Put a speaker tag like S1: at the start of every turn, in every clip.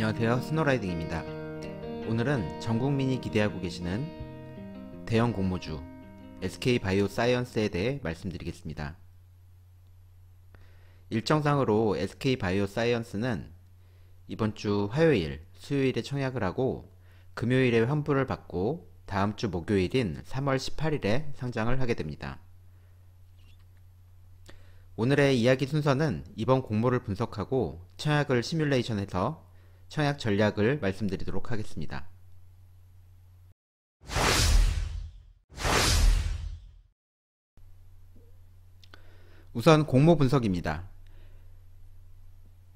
S1: 안녕하세요, 스노라이딩입니다. 오늘은 전 국민이 기대하고 계시는 대형 공모주 SK바이오사이언스에 대해 말씀드리겠습니다. 일정상으로 SK바이오사이언스는 이번 주 화요일, 수요일에 청약을 하고 금요일에 환불을 받고 다음 주 목요일인 3월 18일에 상장을 하게 됩니다. 오늘의 이야기 순서는 이번 공모를 분석하고 청약을 시뮬레이션해서 청약 전략을 말씀드리도록 하겠습니다. 우선 공모 분석입니다.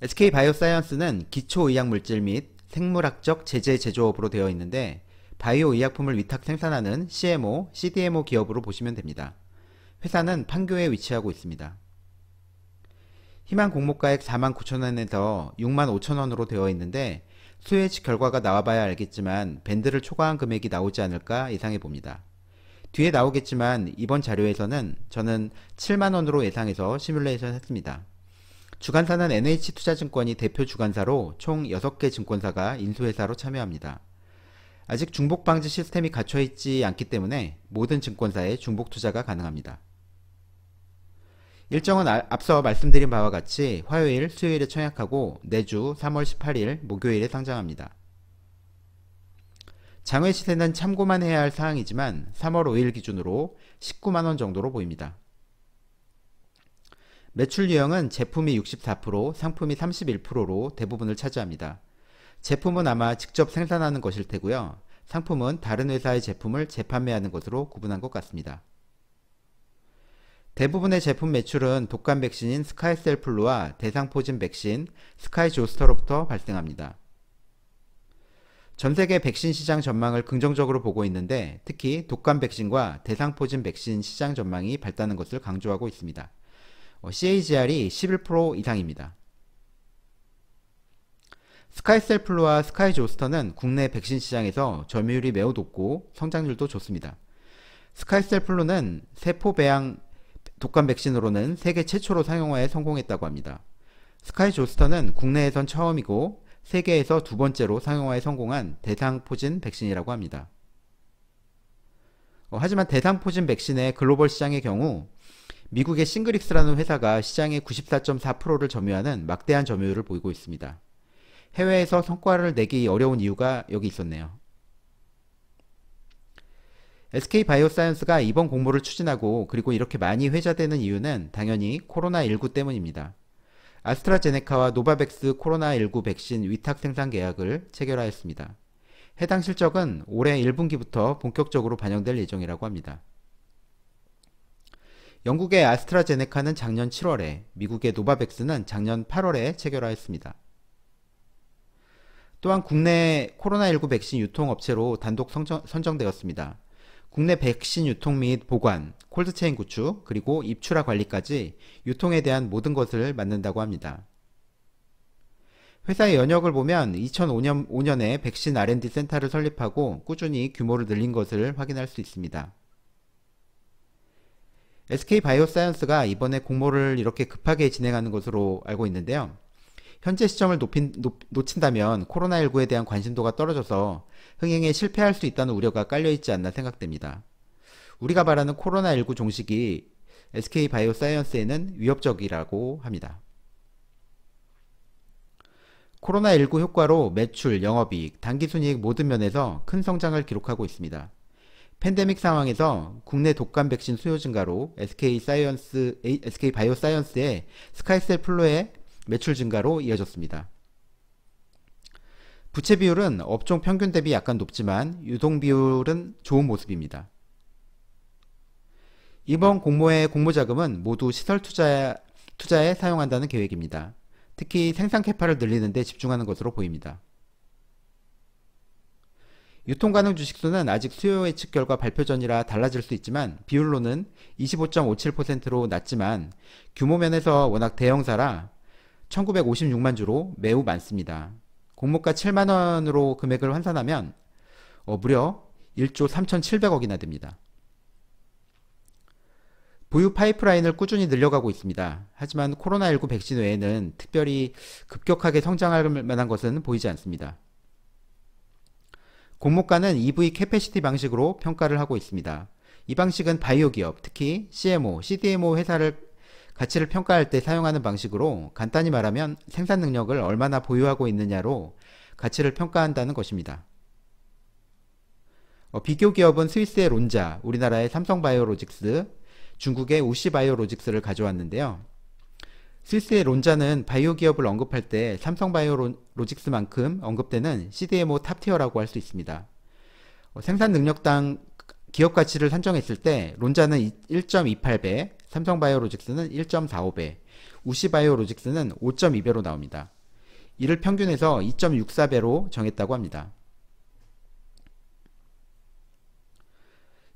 S1: SK바이오사이언스는 기초의약물질 및 생물학적 제재 제조업으로 되어 있는데 바이오 의약품을 위탁 생산하는 CMO, CDMO 기업으로 보시면 됩니다. 회사는 판교에 위치하고 있습니다. 희망 공모가액 49,000원에서 65,000원으로 되어 있는데 수혜치 결과가 나와봐야 알겠지만 밴드를 초과한 금액이 나오지 않을까 예상해 봅니다. 뒤에 나오겠지만 이번 자료에서는 저는 7만원으로 예상해서 시뮬레이션 했습니다. 주관사는 NH투자증권이 대표 주관사로 총 6개 증권사가 인수회사로 참여합니다. 아직 중복방지 시스템이 갖춰있지 않기 때문에 모든 증권사에 중복투자가 가능합니다. 일정은 앞서 말씀드린 바와 같이 화요일, 수요일에 청약하고 내주 3월 18일 목요일에 상장합니다. 장외 시세는 참고만 해야 할 사항이지만 3월 5일 기준으로 19만원 정도로 보입니다. 매출 유형은 제품이 64%, 상품이 31%로 대부분을 차지합니다. 제품은 아마 직접 생산하는 것일 테고요. 상품은 다른 회사의 제품을 재판매하는 것으로 구분한 것 같습니다. 대부분의 제품 매출은 독감 백신인 스카이셀플루와 대상포진 백신 스카이조스터로부터 발생합니다. 전세계 백신 시장 전망을 긍정적으로 보고 있는데 특히 독감 백신과 대상포진 백신 시장 전망이 밝다는 것을 강조하고 있습니다. CAGR이 11% 이상입니다. 스카이셀플루와 스카이조스터는 국내 백신 시장에서 점유율이 매우 높고 성장률도 좋습니다. 스카이셀플루는 세포배양 독감 백신으로는 세계 최초로 상용화에 성공했다고 합니다. 스카이조스터는 국내에선 처음이고 세계에서 두 번째로 상용화에 성공한 대상포진 백신이라고 합니다. 하지만 대상포진 백신의 글로벌 시장의 경우 미국의 싱글릭스라는 회사가 시장의 94.4%를 점유하는 막대한 점유율을 보이고 있습니다. 해외에서 성과를 내기 어려운 이유가 여기 있었네요. SK바이오사이언스가 이번 공모를 추진하고 그리고 이렇게 많이 회자되는 이유는 당연히 코로나19 때문입니다. 아스트라제네카와 노바백스 코로나19 백신 위탁 생산 계약을 체결하였습니다. 해당 실적은 올해 1분기부터 본격적으로 반영될 예정이라고 합니다. 영국의 아스트라제네카는 작년 7월에, 미국의 노바백스는 작년 8월에 체결하였습니다. 또한 국내 코로나19 백신 유통업체로 단독 선정되었습니다. 국내 백신 유통 및 보관, 콜드체인 구축, 그리고 입출하 관리까지 유통에 대한 모든 것을 맡는다고 합니다. 회사의 연역을 보면 2005년에 백신 R&D 센터를 설립하고 꾸준히 규모를 늘린 것을 확인할 수 있습니다. SK바이오사이언스가 이번에 공모를 이렇게 급하게 진행하는 것으로 알고 있는데요. 현재 시점을 놓친다면 코로나19에 대한 관심도가 떨어져서 흥행에 실패할 수 있다는 우려가 깔려있지 않나 생각됩니다. 우리가 바라는 코로나19 종식이 SK바이오사이언스에는 위협적이라고 합니다. 코로나19 효과로 매출, 영업이익, 단기순이익 모든 면에서 큰 성장을 기록하고 있습니다. 팬데믹 상황에서 국내 독감 백신 수요 증가로 SK바이오사이언스의 스카이셀플루의 매출 증가로 이어졌습니다. 부채 비율은 업종 평균 대비 약간 높지만 유동 비율은 좋은 모습입니다. 이번 공모의 공모자금은 모두 시설 투자에 사용한다는 계획입니다. 특히 생산 캐파를 늘리는 데 집중하는 것으로 보입니다. 유통 가능 주식수는 아직 수요 예측 결과 발표 전이라 달라질 수 있지만 비율로는 25.57%로 낮지만 규모 면에서 워낙 대형사라 1956만 주로 매우 많습니다. 공모가 7만원으로 금액을 환산하면 무려 1조 3,700억이나 됩니다. 보유 파이프라인을 꾸준히 늘려가고 있습니다. 하지만 코로나19 백신 외에는 특별히 급격하게 성장할 만한 것은 보이지 않습니다. 공모가는 EV 캐패시티 방식으로 평가를 하고 있습니다. 이 방식은 바이오 기업, 특히 CMO, CDMO 회사를 가치를 평가할 때 사용하는 방식으로 간단히 말하면 생산 능력을 얼마나 보유하고 있느냐로 가치를 평가한다는 것입니다. 비교 기업은 스위스의 론자, 우리나라의 삼성바이오로직스, 중국의 우시바이오로직스를 가져왔는데요. 스위스의 론자는 바이오 기업을 언급할 때 삼성바이오로직스만큼 언급되는 CDMO 탑티어라고 할 수 있습니다. 생산 능력당 기업 가치를 산정했을 때 론자는 1.28배, 삼성바이오로직스는 1.45배, 우시바이오로직스는 5.2배로 나옵니다. 이를 평균해서 2.64배로 정했다고 합니다.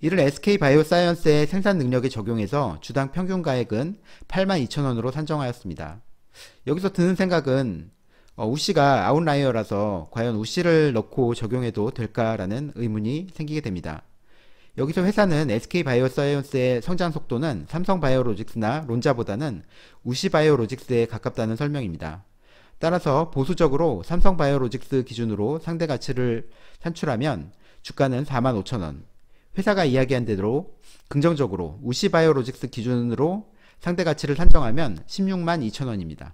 S1: 이를 SK바이오사이언스의 생산 능력에 적용해서 주당 평균 가액은 82,000원으로 산정하였습니다. 여기서 드는 생각은 우씨가 아웃라이어라서 과연 우씨를 넣고 적용해도 될까라는 의문이 생기게 됩니다. 여기서 회사는 SK바이오사이언스의 성장 속도는 삼성바이오로직스나 론자보다는 우시바이오로직스에 가깝다는 설명입니다. 따라서 보수적으로 삼성바이오로직스 기준으로 상대 가치를 산출하면 주가는 45,000원, 회사가 이야기한 대로 긍정적으로 우시바이오로직스 기준으로 상대 가치를 산정하면 16만 2천원입니다.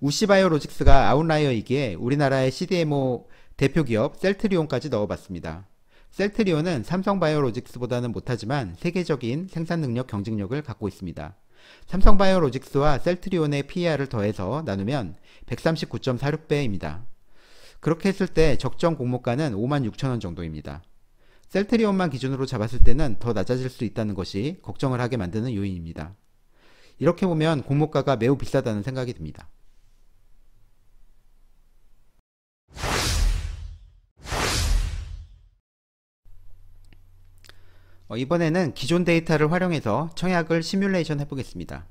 S1: 우시바이오로직스가 아웃라이어이기에 우리나라의 CDMO 대표기업 셀트리온까지 넣어봤습니다. 셀트리온은 삼성바이오로직스보다는 못하지만 세계적인 생산능력 경쟁력을 갖고 있습니다. 삼성바이오로직스와 셀트리온의 PER을 더해서 나누면 139.46배입니다. 그렇게 했을 때 적정 공모가는 56,000원 정도입니다. 셀트리온만 기준으로 잡았을 때는 더 낮아질 수 있다는 것이 걱정을 하게 만드는 요인입니다. 이렇게 보면 공모가가 매우 비싸다는 생각이 듭니다. 이번에는 기존 데이터를 활용해서 청약을 시뮬레이션 해보겠습니다.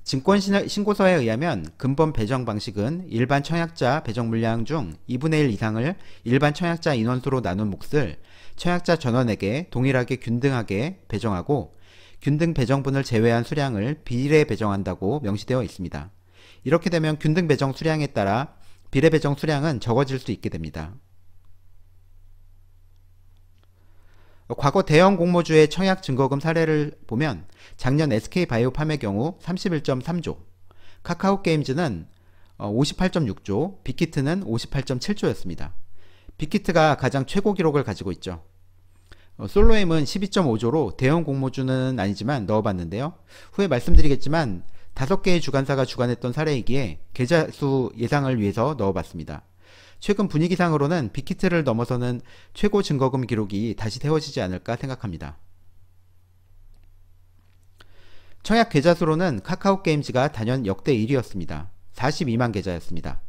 S1: 증권신고서에 의하면 근본 배정 방식은 일반 청약자 배정 물량 중 2분의 1 이상을 일반 청약자 인원수로 나눈 몫을 청약자 전원에게 동일하게 균등하게 배정하고 균등 배정분을 제외한 수량을 비례 배정한다고 명시되어 있습니다. 이렇게 되면 균등 배정 수량에 따라 비례 배정 수량은 적어질 수 있게 됩니다. 과거 대형 공모주의 청약 증거금 사례를 보면 작년 SK바이오팜의 경우 31.3조, 카카오게임즈는 58.6조, 빅히트는 58.7조였습니다. 빅히트가 가장 최고 기록을 가지고 있죠. 솔로엠은 12.5조로 대형 공모주는 아니지만 넣어봤는데요. 후에 말씀드리겠지만 5개의 주관사가 주관했던 사례이기에 계좌수 예상을 위해서 넣어봤습니다. 최근 분위기상으로는 빅히트를 넘어서는 최고 증거금 기록이 다시 세워지지 않을까 생각합니다. 청약 계좌수로는 카카오게임즈가 단연 역대 1위였습니다. 42만 계좌였습니다.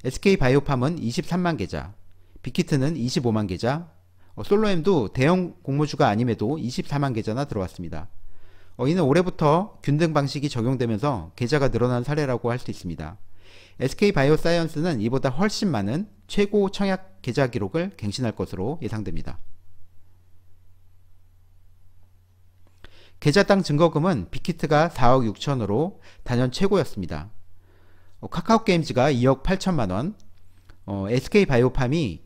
S1: SK바이오팜은 23만 계좌, 빅히트는 25만 계좌, 솔로엠도 대형 공모주가 아님에도 24만 계좌나 들어왔습니다. 이는 올해부터 균등 방식이 적용되면서 계좌가 늘어난 사례라고 할 수 있습니다. SK바이오사이언스는 이보다 훨씬 많은 최고 청약 계좌 기록을 갱신할 것으로 예상됩니다. 계좌당 증거금은 빅히트가 4억 6천으로 단연 최고였습니다. 카카오게임즈가 2억 8천만원, SK바이오팜이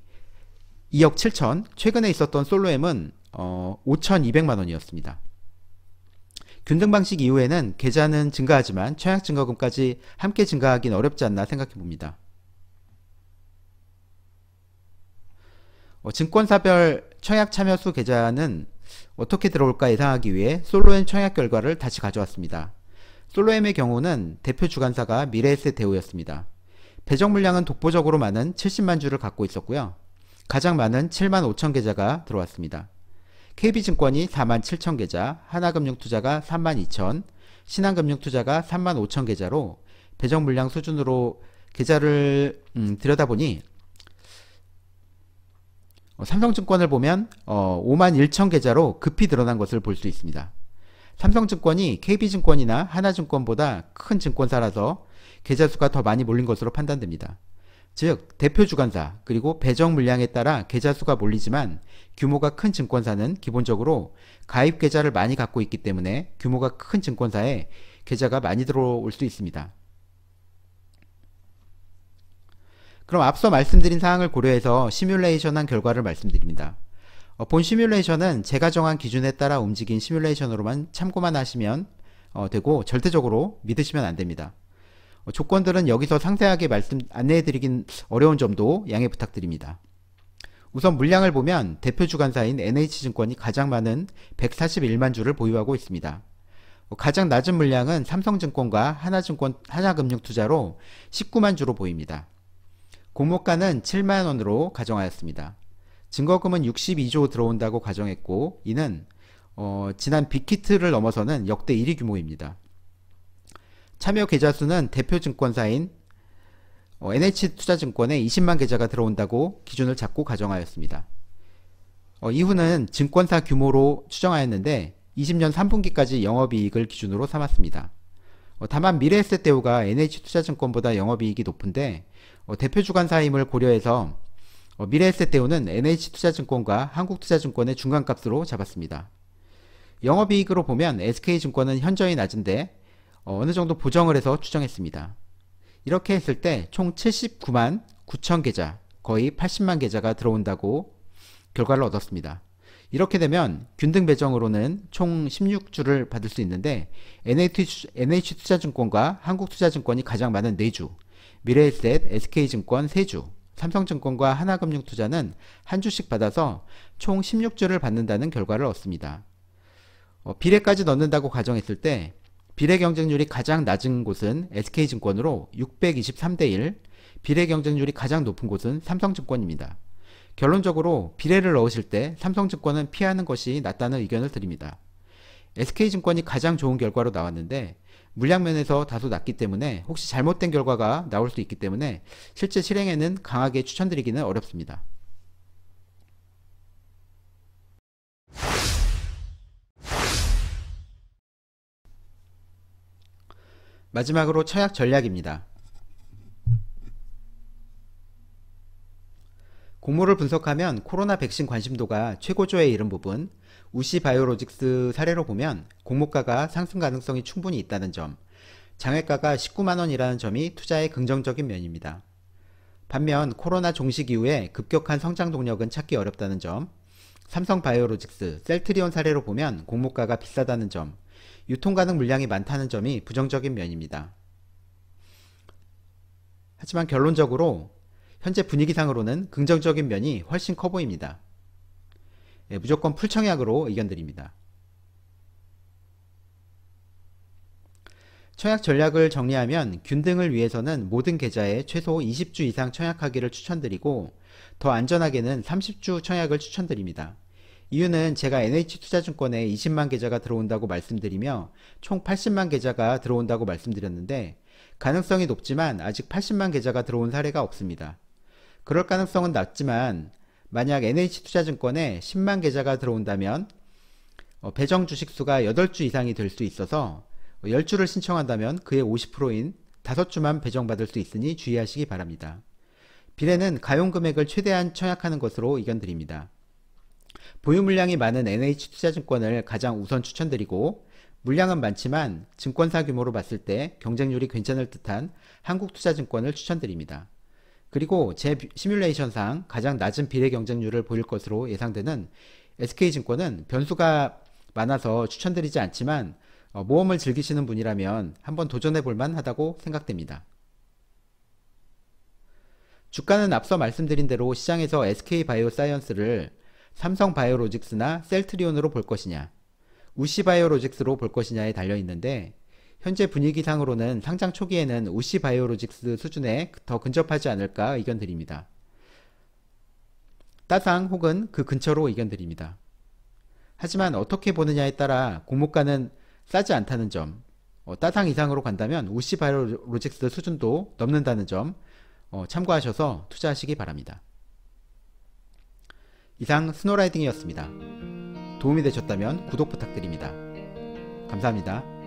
S1: 2억 7천, 최근에 있었던 솔로엠은 5,200만원이었습니다. 균등 방식 이후에는 계좌는 증가하지만 청약 증거금까지 함께 증가하긴 어렵지 않나 생각해 봅니다. 증권사별 청약 참여수 계좌는 어떻게 들어올까 예상하기 위해 솔로엠 청약 결과를 다시 가져왔습니다. 솔로엠의 경우는 대표 주관사가 미래에셋대우였습니다. 배정 물량은 독보적으로 많은 70만 주를 갖고 있었고요. 가장 많은 7만 5천 계좌가 들어왔습니다. KB증권이 4만 7천 계좌, 하나금융투자가 3만 2천, 신한금융투자가 3만 5천 계좌로 배정 물량 수준으로 계좌를 들여다보니 삼성증권을 보면 5만 1천 계좌로 급히 늘어난 것을 볼 수 있습니다. 삼성증권이 KB증권이나 하나증권보다 큰 증권사라서 계좌수가 더 많이 몰린 것으로 판단됩니다. 즉 대표 주관사 그리고 배정 물량에 따라 계좌 수가 몰리지만 규모가 큰 증권사는 기본적으로 가입 계좌를 많이 갖고 있기 때문에 규모가 큰 증권사에 계좌가 많이 들어올 수 있습니다. 그럼 앞서 말씀드린 사항을 고려해서 시뮬레이션한 결과를 말씀드립니다. 본 시뮬레이션은 제가 정한 기준에 따라 움직인 시뮬레이션으로만 참고만 하시면 되고 절대적으로 믿으시면 안됩니다. 조건들은 여기서 상세하게 안내해드리긴 어려운 점도 양해 부탁드립니다. 우선 물량을 보면 대표 주관사인 NH증권이 가장 많은 141만 주를 보유하고 있습니다. 가장 낮은 물량은 삼성증권과 하나금융투자로 19만 주로 보입니다. 공모가는 7만원으로 가정하였습니다. 증거금은 62조 들어온다고 가정했고 이는 지난 빅히트를 넘어서는 역대 1위 규모입니다. 참여 계좌 수는 대표 증권사인 NH투자증권에 20만 계좌가 들어온다고 기준을 잡고 가정하였습니다. 이후는 증권사 규모로 추정하였는데 20년 3분기까지 영업이익을 기준으로 삼았습니다. 다만 미래에셋대우가 NH투자증권보다 영업이익이 높은데 대표 주관사임을 고려해서 미래에셋대우는 NH투자증권과 한국투자증권의 중간값으로 잡았습니다. 영업이익으로 보면 SK증권은 현저히 낮은데 어느정도 보정을 해서 추정했습니다. 이렇게 했을 때 총 79만 9천 계좌, 거의 80만 계좌가 들어온다고 결과를 얻었습니다. 이렇게 되면 균등 배정으로는 총 16주를 받을 수 있는데 NH투자증권과 한국투자증권이 가장 많은 4주, 미래에셋, SK증권 3주, 삼성증권과 하나금융투자는 한 주씩 받아서 총 16주를 받는다는 결과를 얻습니다. 비례까지 넣는다고 가정했을 때 비례 경쟁률이 가장 낮은 곳은 SK증권으로 623대 1, 비례 경쟁률이 가장 높은 곳은 삼성증권입니다. 결론적으로 비례를 넣으실 때 삼성증권은 피하는 것이 낫다는 의견을 드립니다. SK증권이 가장 좋은 결과로 나왔는데 물량면에서 다소 낮기 때문에 혹시 잘못된 결과가 나올 수 있기 때문에 실제 실행에는 강하게 추천드리기는 어렵습니다. 마지막으로 처약 전략입니다. 공모를 분석하면 코로나 백신 관심도가 최고조에 이른 부분, 우시바이오로직스 사례로 보면 공모가가 상승 가능성이 충분히 있다는 점, 장외가가 19만원이라는 점이 투자의 긍정적인 면입니다. 반면 코로나 종식 이후에 급격한 성장 동력은 찾기 어렵다는 점, 삼성바이오로직스, 셀트리온 사례로 보면 공모가가 비싸다는 점, 유통 가능 물량이 많다는 점이 부정적인 면입니다. 하지만 결론적으로 현재 분위기상으로는 긍정적인 면이 훨씬 커 보입니다. 무조건 풀청약으로 의견드립니다. 청약 전략을 정리하면 균등을 위해서는 모든 계좌에 최소 20주 이상 청약하기를 추천드리고 더 안전하게는 30주 청약을 추천드립니다. 이유는 제가 NH투자증권에 20만 계좌가 들어온다고 말씀드리며 총 80만 계좌가 들어온다고 말씀드렸는데 가능성이 높지만 아직 80만 계좌가 들어온 사례가 없습니다. 그럴 가능성은 낮지만 만약 NH투자증권에 10만 계좌가 들어온다면 배정 주식수가 8주 이상이 될 수 있어서 10주를 신청한다면 그의 50%인 5주만 배정받을 수 있으니 주의하시기 바랍니다. 비례는 가용금액을 최대한 청약하는 것으로 의견드립니다. 보유 물량이 많은 NH투자증권을 가장 우선 추천드리고 물량은 많지만 증권사 규모로 봤을 때 경쟁률이 괜찮을 듯한 한국투자증권을 추천드립니다. 그리고 제 시뮬레이션상 가장 낮은 비례 경쟁률을 보일 것으로 예상되는 SK증권은 변수가 많아서 추천드리지 않지만 모험을 즐기시는 분이라면 한번 도전해 볼만 하다고 생각됩니다. 주가는 앞서 말씀드린 대로 시장에서 SK바이오사이언스를 삼성바이오로직스나 셀트리온으로 볼 것이냐, 우시바이오로직스로 볼 것이냐에 달려있는데 현재 분위기상으로는 상장 초기에는 우시바이오로직스 수준에 더 근접하지 않을까 의견드립니다. 따상 혹은 그 근처로 의견드립니다. 하지만 어떻게 보느냐에 따라 공모가는 싸지 않다는 점, 따상 이상으로 간다면 우시바이오로직스 수준도 넘는다는 점 참고하셔서 투자하시기 바랍니다. 이상 스노라이딩이었습니다. 도움이 되셨다면 구독 부탁드립니다. 감사합니다.